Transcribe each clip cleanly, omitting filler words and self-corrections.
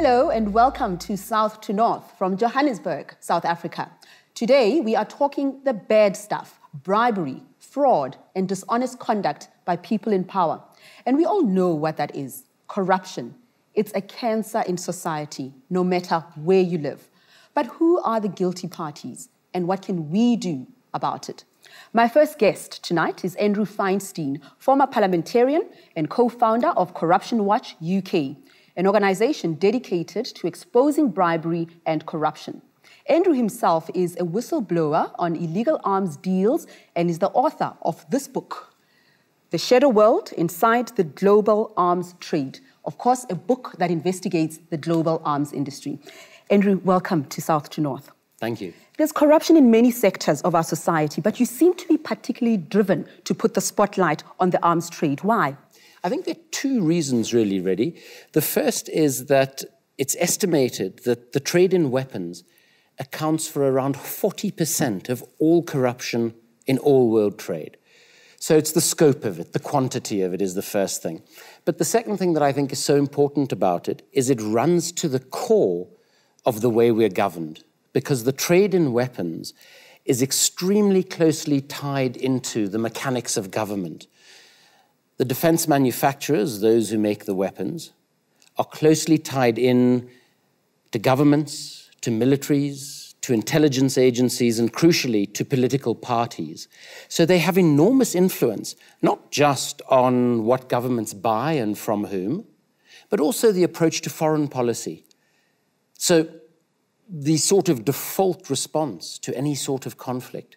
Hello and welcome to South2North from Johannesburg, South Africa. Today we are talking the bad stuff, bribery, fraud and dishonest conduct by people in power. And we all know what that is, corruption. It's a cancer in society, no matter where you live. But who are the guilty parties and what can we do about it? My first guest tonight is Andrew Feinstein, former parliamentarian and co-founder of Corruption Watch UK, an organization dedicated to exposing bribery and corruption. Andrew himself is a whistleblower on illegal arms deals and is the author of this book, The Shadow World Inside the Global Arms Trade. Of course, a book that investigates the global arms industry. Andrew, welcome to South2North. Thank you. There's corruption in many sectors of our society, but you seem to be particularly driven to put the spotlight on the arms trade. Why? I think there are two reasons really, Redi. The first is that it's estimated that the trade in weapons accounts for around 40% of all corruption in all world trade. So it's the scope of it, the quantity of it is the first thing. But the second thing that I think is so important about it is it runs to the core of the way we're governed, because the trade in weapons is extremely closely tied into the mechanics of government. The defense manufacturers, those who make the weapons, are closely tied in to governments, to militaries, to intelligence agencies, and crucially, to political parties. So they have enormous influence, not just on what governments buy and from whom, but also the approach to foreign policy. So the sort of default response to any sort of conflict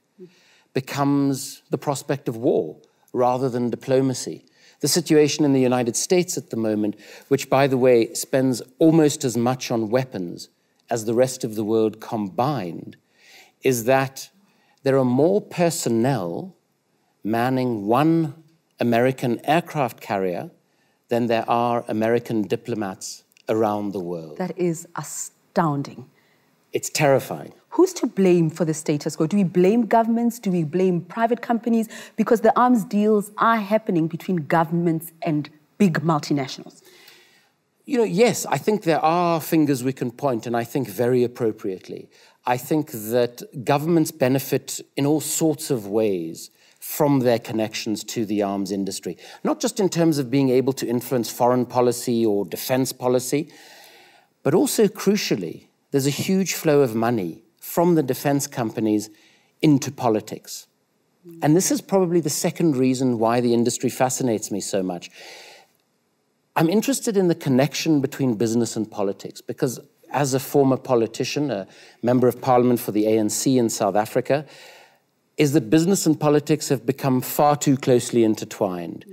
becomes the prospect of war rather than diplomacy. The situation in the United States at the moment, which, by the way, spends almost as much on weapons as the rest of the world combined, is that there are more personnel manning one American aircraft carrier than there are American diplomats around the world. That is astounding. It's terrifying. Who's to blame for the status quo? Do we blame governments? Do we blame private companies? Because the arms deals are happening between governments and big multinationals. You know, yes, I think there are fingers we can point, and I think very appropriately. I think that governments benefit in all sorts of ways from their connections to the arms industry, not just in terms of being able to influence foreign policy or defense policy, but also crucially, there's a huge flow of money from the defense companies into politics. And this is probably the second reason why the industry fascinates me so much. I'm interested in the connection between business and politics because as a former politician, a member of parliament for the ANC in South Africa, is that business and politics have become far too closely intertwined.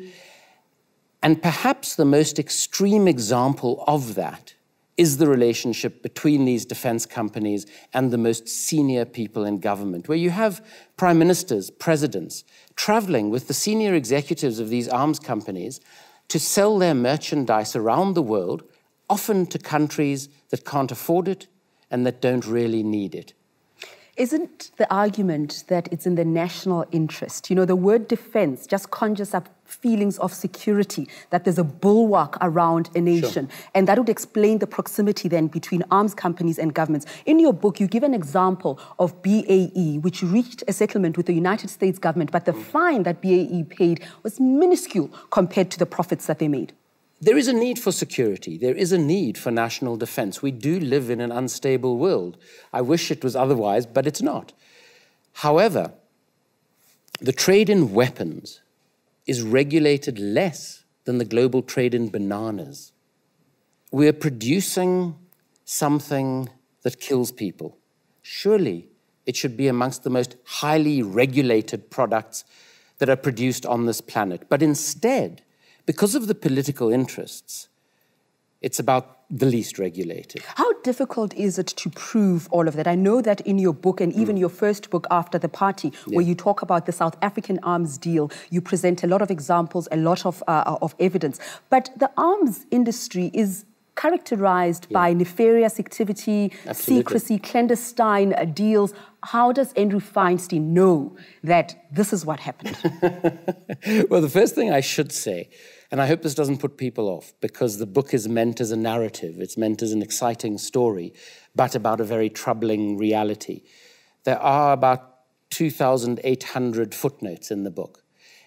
And perhaps the most extreme example of that is the relationship between these defense companies and the most senior people in government, where you have prime ministers, presidents, traveling with the senior executives of these arms companies to sell their merchandise around the world, often to countries that can't afford it and that don't really need it. Isn't the argument that it's in the national interest? You know, the word defense just conjures up feelings of security, that there's a bulwark around a nation. Sure. And that would explain the proximity then between arms companies and governments. In your book, you give an example of BAE, which reached a settlement with the United States government, but the fine that BAE paid was minuscule compared to the profits that they made. There is a need for security. There is a need for national defense. We do live in an unstable world. I wish it was otherwise, but it's not. However, the trade in weapons is regulated less than the global trade in bananas. We're producing something that kills people. Surely it should be amongst the most highly regulated products that are produced on this planet. But instead, because of the political interests, it's about the least regulated. How difficult is it to prove all of that? I know that in your book and even your first book, After the Party, where you talk about the South African arms deal, you present a lot of examples, a lot of evidence. But the arms industry is characterized by nefarious activity, secrecy, clandestine deals. How does Andrew Feinstein know that this is what happened? Well, the first thing I should say, And I hope this doesn't put people off, because the book is meant as a narrative. It's meant as an exciting story, but about a very troubling reality. There are about 2,800 footnotes in the book.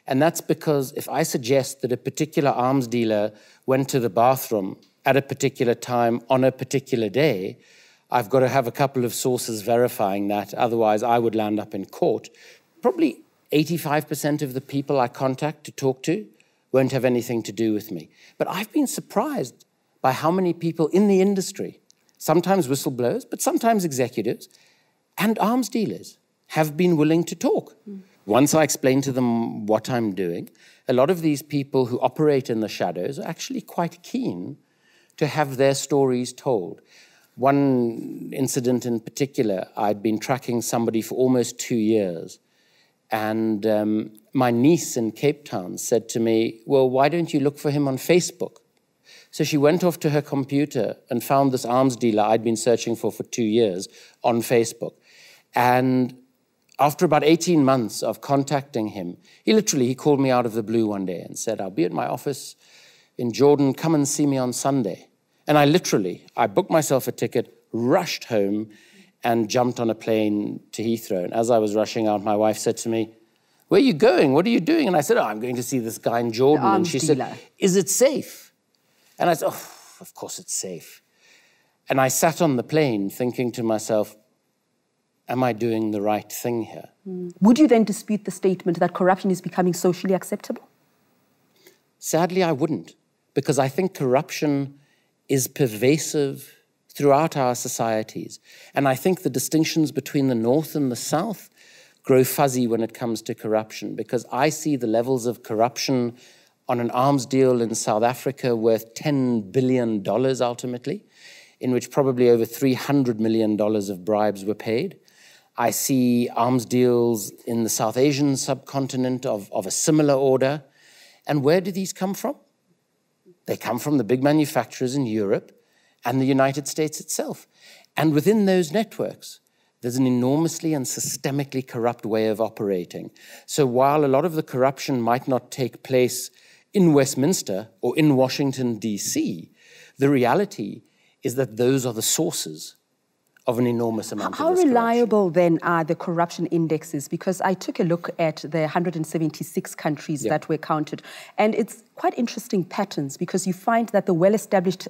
And that's because if I suggest that a particular arms dealer went to the bathroom at a particular time on a particular day, I've got to have a couple of sources verifying that. Otherwise, I would land up in court. Probably 85% of the people I contact to talk to won't have anything to do with me. But I've been surprised by how many people in the industry, sometimes whistleblowers, but sometimes executives, and arms dealers have been willing to talk. Once I explain to them what I'm doing, a lot of these people who operate in the shadows are actually quite keen to have their stories told. One incident in particular, I'd been tracking somebody for almost 2 years, and my niece in Cape Town said to me, well, why don't you look for him on Facebook? So she went off to her computer and found this arms dealer I'd been searching for 2 years on Facebook. And after about 18 months of contacting him, he called me out of the blue one day and said, I'll be at my office in Jordan, come and see me on Sunday. And I booked myself a ticket, rushed home, and jumped on a plane to Heathrow. And as I was rushing out, my wife said to me, where are you going? What are you doing? And I said, I'm going to see this guy in Jordan. And she said, is it safe? And I said, of course it's safe. And I sat on the plane thinking to myself, am I doing the right thing here? Would you then dispute the statement that corruption is becoming socially acceptable? Sadly, I wouldn't, because I think corruption is pervasive throughout our societies. And I think the distinctions between the North and the South grow fuzzy when it comes to corruption, because I see the levels of corruption on an arms deal in South Africa worth $10 billion ultimately, in which probably over $300 million of bribes were paid. I see arms deals in the South Asian subcontinent of a similar order. And where do these come from? They come from the big manufacturers in Europe and the United States itself. And within those networks, there's an enormously and systemically corrupt way of operating. So while a lot of the corruption might not take place in Westminster or in Washington, D.C., the reality is that those are the sources of an enormous amount of this corruption. How reliable then are the corruption indexes? Because I took a look at the 176 countries that were counted, and it's quite interesting patterns, because you find that the well-established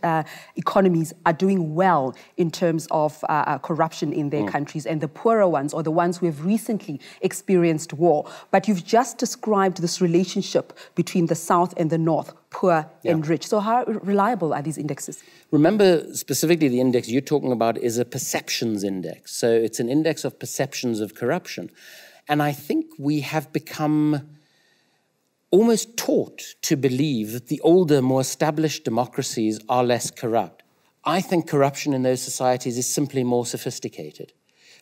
economies are doing well in terms of corruption in their countries, and the poorer ones, or the ones who have recently experienced war. But you've just described this relationship between the South and the North, poor and rich. So how reliable are these indexes? Remember, specifically the index you're talking about is a perceptions index. So it's an index of perceptions of corruption. And I think we have become almost taught to believe that the older, more established democracies are less corrupt. I think corruption in those societies is simply more sophisticated,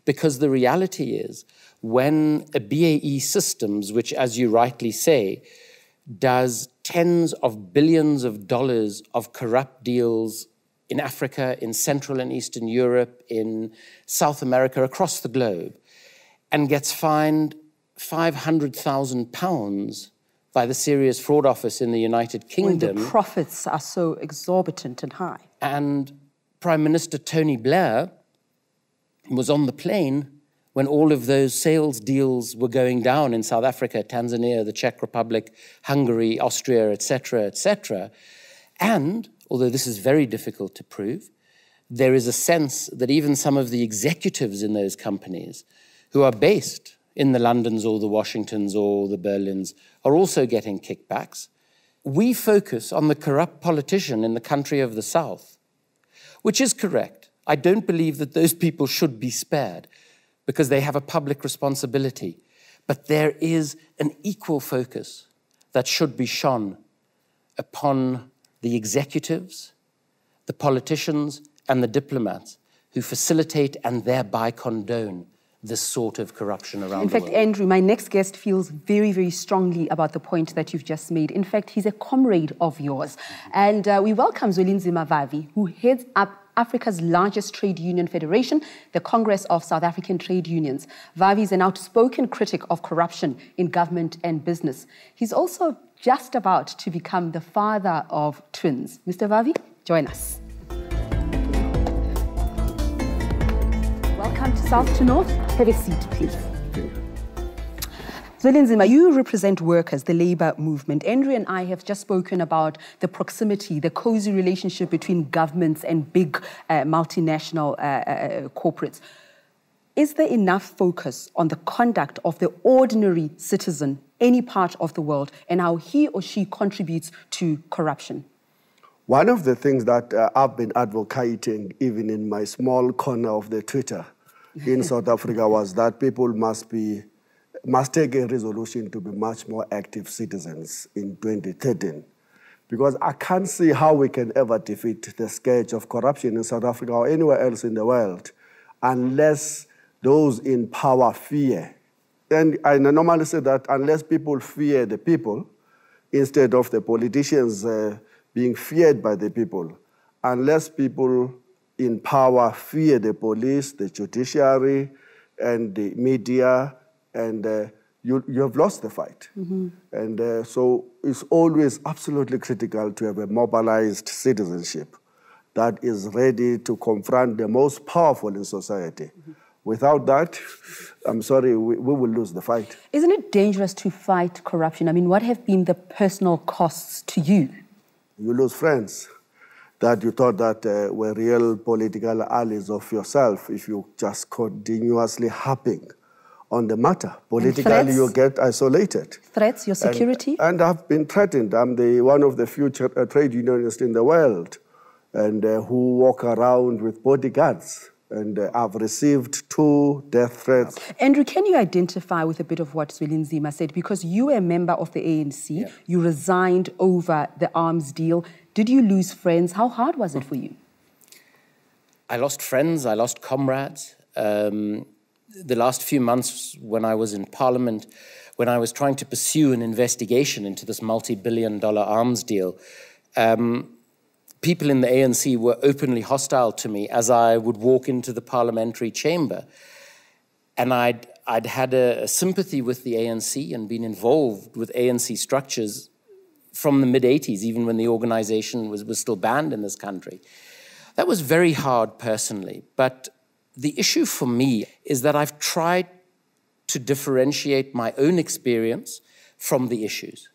because the reality is when a BAE Systems, which, as you rightly say, does tens of billions of dollars of corrupt deals in Africa, in Central and Eastern Europe, in South America, across the globe, and gets fined £500,000 by the Serious Fraud Office in the United Kingdom. When the profits are so exorbitant and high. And Prime Minister Tony Blair was on the plane when all of those sales deals were going down in South Africa, Tanzania, the Czech Republic, Hungary, Austria, etc., etc. And, although this is very difficult to prove, there is a sense that even some of the executives in those companies who are based in the Londons or the Washingtons or the Berlins are also getting kickbacks. We focus on the corrupt politician in the country of the South, which is correct. I don't believe that those people should be spared because they have a public responsibility. But there is an equal focus that should be shone upon the executives, the politicians, and the diplomats who facilitate and thereby condone this sort of corruption around In the fact, world. Andrew, my next guest feels very, very strongly about the point that you've just made. In fact, he's a comrade of yours. And we welcome Zwelinzima Vavi, who heads up Africa's largest trade union federation, the Congress of South African Trade Unions. Vavi is an outspoken critic of corruption in government and business. He's also just about to become the father of twins. Mr. Vavi, join us. Welcome to South2North. Have a seat, please. Zwelinzima, you represent workers, the labour movement. Andrew and I have just spoken about the proximity, the cozy relationship between governments and big multinational corporates. Is there enough focus on the conduct of the ordinary citizen, any part of the world, and how he or she contributes to corruption? One of the things that I've been advocating, even in my small corner of the Twitter in South Africa, was that people must take a resolution to be much more active citizens in 2013. Because I can't see how we can ever defeat the scourge of corruption in South Africa or anywhere else in the world unless those in power fear. And I normally say that unless people fear the people, instead of the politicians being feared by the people, unless people in power fear the police, the judiciary, and the media, and you have lost the fight. Mm-hmm. And so it's always absolutely critical to have a mobilized citizenship that is ready to confront the most powerful in society. Mm-hmm. Without that, I'm sorry, we will lose the fight. Isn't it dangerous to fight corruption? I mean, what have been the personal costs to you? You lose friends that you thought that were real political allies of yourself if you just continuously harping on the matter. Politically, you get isolated. Threats, your security? And I've been threatened. I'm one of the few trade unionists in the world and who walk around with bodyguards. And I've received 2 death threats. Andrew, can you identify with a bit of what Zwelinzima said? Because you were a member of the ANC, you resigned over the arms deal. Did you lose friends? How hard was it for you? I lost friends, I lost comrades. The last few months when I was in Parliament, when I was trying to pursue an investigation into this multi-billion-dollar arms deal, people in the ANC were openly hostile to me as I would walk into the parliamentary chamber. And I'd had a sympathy with the ANC and been involved with ANC structures from the mid-'80s, even when the organization was still banned in this country. That was very hard personally. But the issue for me is that I've tried to differentiate my own experience from the issues,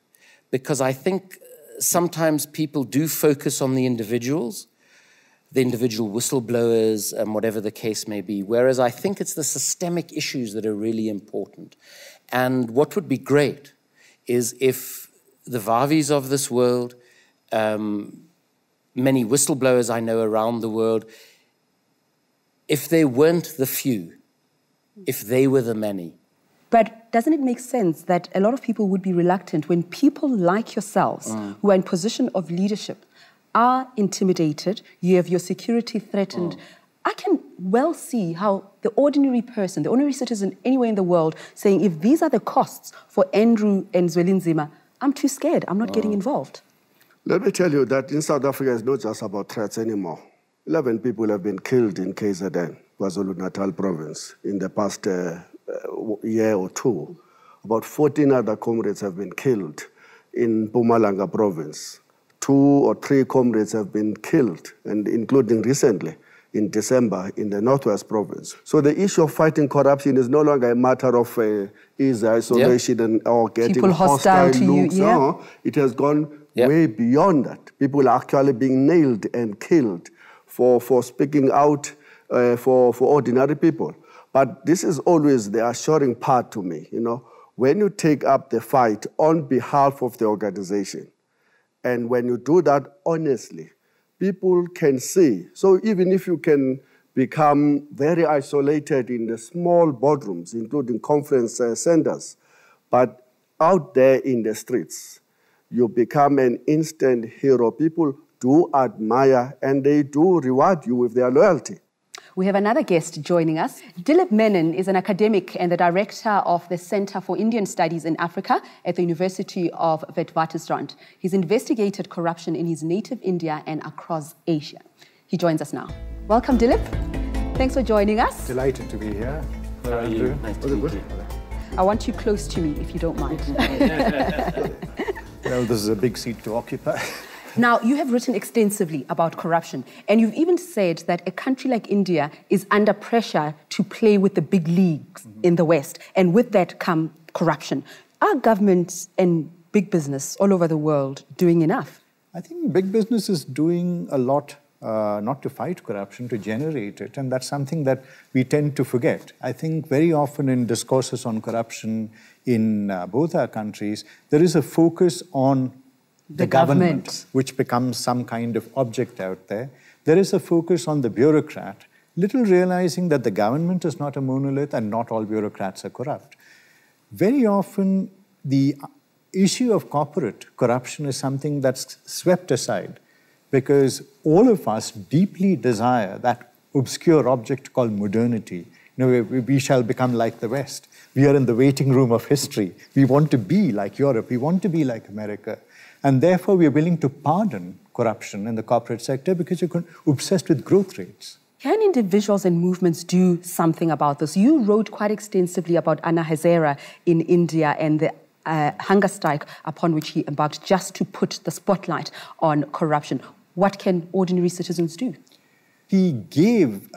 because I think sometimes people do focus on the individual whistleblowers, whatever the case may be, whereas I think it's the systemic issues that are really important. And what would be great is if the Vavis of this world, many whistleblowers I know around the world, if they weren't the few, if they were the many. But doesn't it make sense that a lot of people would be reluctant when people like yourselves, who are in position of leadership, are intimidated, you have your security threatened? I can well see how the ordinary person, the ordinary citizen anywhere in the world, saying, if these are the costs for Andrew and Zwelinzima, I'm too scared, I'm not getting involved. Let me tell you that in South Africa, it's not just about threats anymore. 11 people have been killed in KZN, KwaZulu-Natal province, in the past year or two. About 14 other comrades have been killed in Mpumalanga province. 2 or 3 comrades have been killed, and including recently in December in the Northwest province. So the issue of fighting corruption is no longer a matter of easy isolation or getting people hostile to looks. You. Yeah. No, it has gone way beyond that. People are actually being nailed and killed for speaking out for ordinary people. But this is always the assuring part to me, you know. When you take up the fight on behalf of the organization, and when you do that honestly, people can see. So even if you can become very isolated in the small boardrooms, including conference centers, but out there in the streets, you become an instant hero. People do admire and they do reward you with their loyalty. We have another guest joining us. Dilip Menon is an academic and the director of the Center for Indian Studies in Africa at the University of Witwatersrand. He's investigated corruption in his native India and across Asia. He joins us now. Welcome, Dilip. Thanks for joining us. Delighted to be here. How are you? Nice to meet you. I want you close to me, if you don't mind. Well, this is a big seat to occupy. Now, you have written extensively about corruption, and you've even said that a country like India is under pressure to play with the big leagues in the West, and with that come corruption. Are governments and big business all over the world doing enough? I think big business is doing a lot, not to fight corruption, to generate it, and that's something that we tend to forget. I think very often in discourses on corruption in both our countries, there is a focus on the government, which becomes some kind of object out there. There is a focus on the bureaucrat, little realizing that the government is not a monolith and not all bureaucrats are corrupt. Very often, the issue of corporate corruption is something that's swept aside because all of us deeply desire that obscure object called modernity. You know, we shall become like the West. We are in the waiting room of history. We want to be like Europe. We want to be like America. And therefore, we are willing to pardon corruption in the corporate sector because you're obsessed with growth rates. Can individuals and movements do something about this? You wrote quite extensively about Anna Hazare in India and the hunger strike upon which he embarked just to put the spotlight on corruption. What can ordinary citizens do? He gave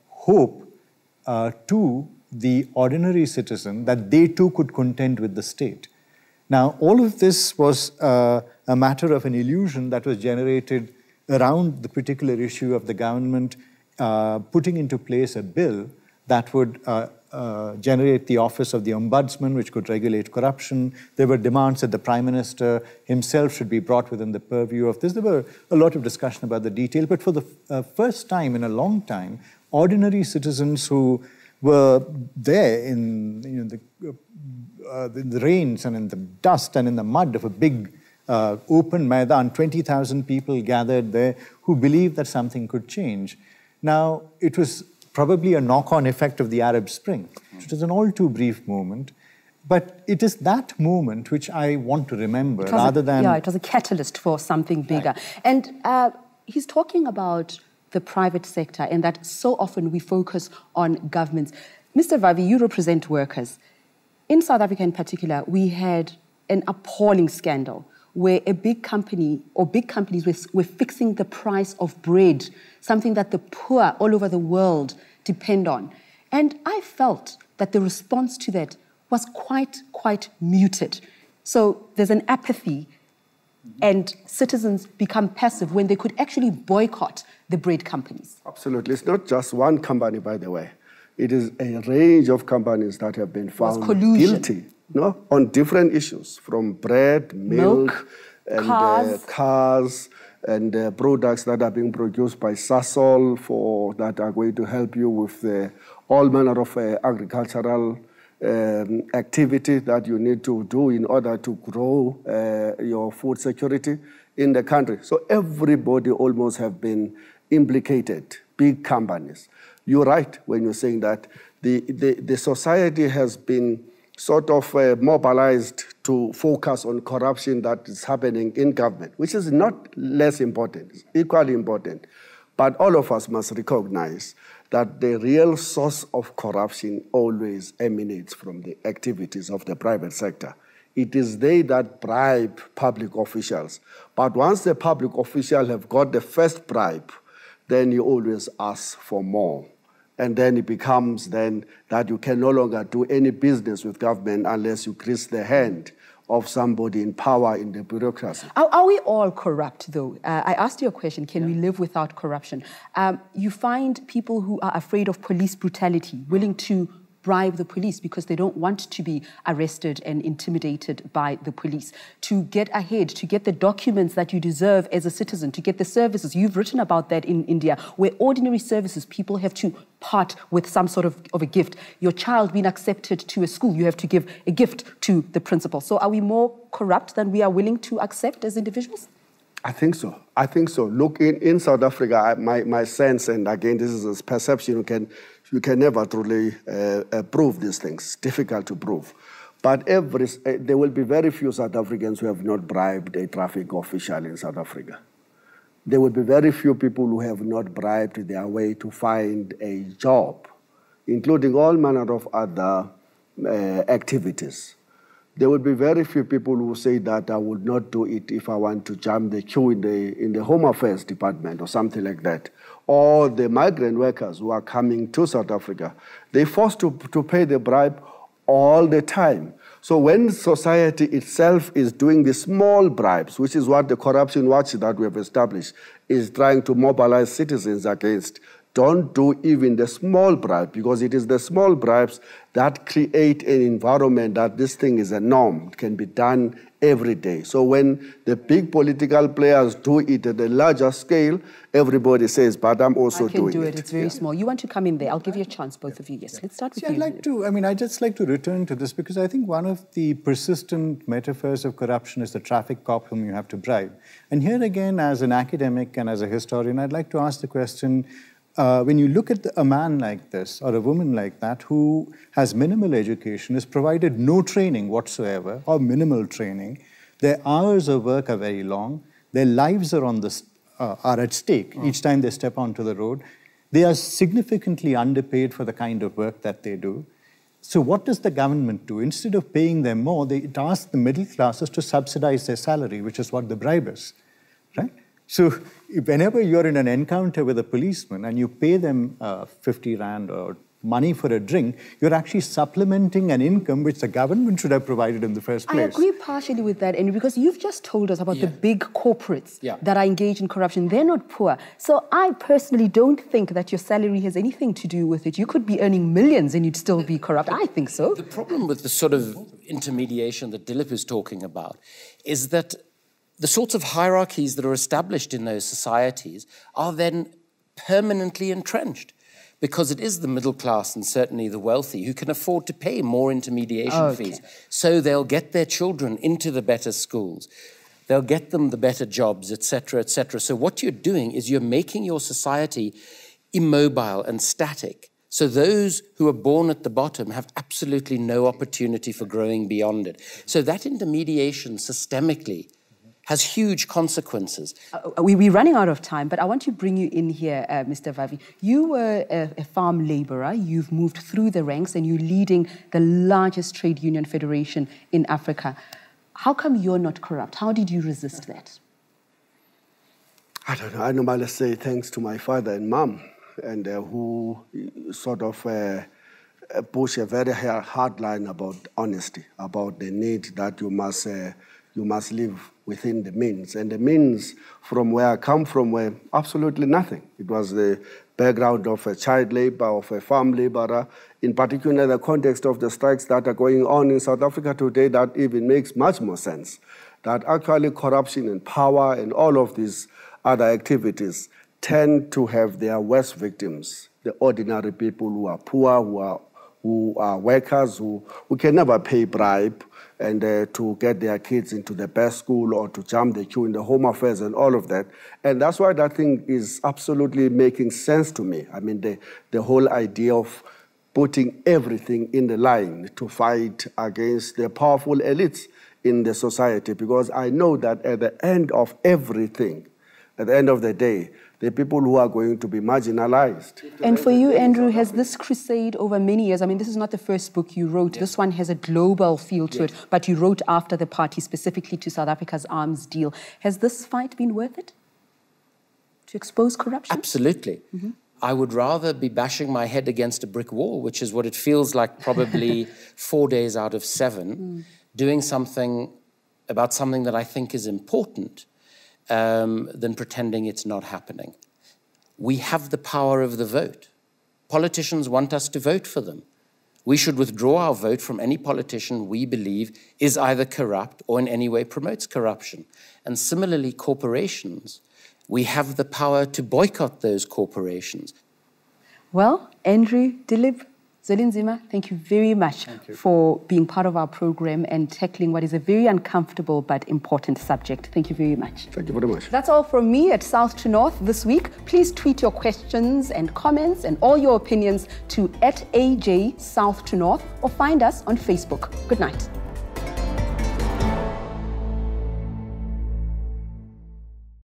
hope to the ordinary citizen that they too could contend with the state. Now, all of this was a matter of an illusion that was generated around the particular issue of the government putting into place a bill that would generate the office of the ombudsman, which could regulate corruption. There were demands that the Prime Minister himself should be brought within the purview of this. There were a lot of discussion about the detail, but for the first time in a long time, ordinary citizens who were there in the rains and in the dust and in the mud of a big open Maidan, 20,000 people gathered there who believed that something could change. Now, it was probably a knock-on effect of the Arab Spring. It was an all too brief moment, but it is that moment which I want to remember rather than... Yeah, it was a catalyst for something bigger. Right. And he's talking about the private sector and that so often we focus on governments. Mr. Vavi, you represent workers. In South Africa in particular, we had an appalling scandal where a big company or big companies were fixing the price of bread, something that the poor all over the world depend on. And I felt that the response to that was quite muted. So there's an apathy and citizens become passive when they could actually boycott the bread companies. Absolutely. It's not just one company, by the way. It is a range of companies that have been found guilty on different issues, from bread, milk and cars and products that are being produced by Sasol that are going to help you with all manner of agricultural activity that you need to do in order to grow your food security in the country. So everybody almost have been implicated, big companies. You're right when you're saying that the society has been sort of mobilized to focus on corruption that is happening in government, which is not less important, it's equally important. But all of us must recognize that the real source of corruption always emanates from the activities of the private sector. It is they that bribe public officials. But once the public officials have got the first bribe, then you always ask for more. And then it becomes then that you can no longer do any business with government unless you grease the hand of somebody in power in the bureaucracy. Are we all corrupt, though? I asked you a question, can we live without corruption? You find people who are afraid of police brutality, willing to bribe the police because they don't want to be arrested and intimidated by the police, to get ahead, to get the documents that you deserve as a citizen, to get the services. You've written about that in India, where ordinary services, people have to part with some sort of a gift. Your child being accepted to a school, you have to give a gift to the principal. So are we more corrupt than we are willing to accept as individuals? I think so. I think so. Look, in South Africa, my sense, and again, this is a perception, you can never truly prove these things. It's difficult to prove. But there will be very few South Africans who have not bribed a traffic official in South Africa. There will be very few people who have not bribed their way to find a job, including all manner of other activities. There will be very few people who say that I would not do it if I want to jump the queue in the Home Affairs Department or something like that. Or the migrant workers who are coming to South Africa, they're forced to pay the bribe all the time. So when society itself is doing the small bribes, which is what the Corruption Watch that we have established is trying to mobilize citizens against, don't do even the small bribe, because it is the small bribes that create an environment that this thing is a norm. It can be done every day. So when the big political players do it at a larger scale, everybody says, but I'm also doing it. I can do it. It's very small. You want to come in there? I'll give you a chance, both of you. Yes, let's start with you. I'd just like to return to this, because I think one of the persistent metaphors of corruption is the traffic cop whom you have to bribe. And here again, as an academic and as a historian, I'd like to ask the question, when you look at a man like this or a woman like that who has minimal education, is provided no training whatsoever or minimal training, their hours of work are very long, their lives are are at stake each time they step onto the road, they are significantly underpaid for the kind of work that they do. So what does the government do? Instead of paying them more, they ask the middle classes to subsidize their salary, which is what the bribe is, right? So whenever you're in an encounter with a policeman and you pay them 50 Rand or money for a drink, you're actually supplementing an income which the government should have provided in the first place. I agree partially with that, Andrew, because you've just told us about the big corporates that are engaged in corruption. They're not poor. So I personally don't think that your salary has anything to do with it. You could be earning millions and you'd still be corrupt. I think so. The problem with the sort of intermediation that Dilip is talking about is that the sorts of hierarchies that are established in those societies are then permanently entrenched, because it is the middle class and certainly the wealthy who can afford to pay more intermediation fees. So they'll get their children into the better schools. They'll get them the better jobs, et cetera, et cetera. So what you're doing is you're making your society immobile and static. So those who are born at the bottom have absolutely no opportunity for growing beyond it. So that intermediation systemically has huge consequences. We're running out of time, but I want to bring you in here, Mr. Vavi. You were a farm laborer. You've moved through the ranks and you're leading the largest trade union federation in Africa. How come you're not corrupt? How did you resist that? I don't know. I normally say thanks to my father and mom, and who sort of push a very hard line about honesty, about the need that you must live within the means. And the means from where I come from were absolutely nothing. It was the background of a child labor, of a farm laborer, in particular the context of the strikes that are going on in South Africa today that even makes much more sense. That actually corruption and power and all of these other activities tend to have their worst victims, the ordinary people who are poor, who are workers, who can never pay bribe, and to get their kids into the best school or to jump the queue in the Home Affairs and all of that. And that's why that thing is absolutely making sense to me. I mean, the whole idea of putting everything in the line to fight against the powerful elites in the society, because I know that at the end of everything, at the end of the day, the people who are going to be marginalized. And for you, Andrew, has this crusade over many years, I mean, this is not the first book you wrote. This one has a global feel to it, but you wrote after the party, specifically to South Africa's arms deal. Has this fight been worth it? To expose corruption? Absolutely. Mm-hmm. I would rather be bashing my head against a brick wall, which is what it feels like probably 4 days out of 7, doing something about something that I think is important, than pretending it's not happening. We have the power of the vote. Politicians want us to vote for them. We should withdraw our vote from any politician we believe is either corrupt or in any way promotes corruption. And similarly, corporations, we have the power to boycott those corporations. Well, Andrew, Dilip, Zwelinzima, thank you very much for being part of our program and tackling what is a very uncomfortable but important subject. Thank you very much. Thank you very much. That's all from me at South2North this week. Please tweet your questions and comments and all your opinions to @AJ South2North or find us on Facebook. Good night.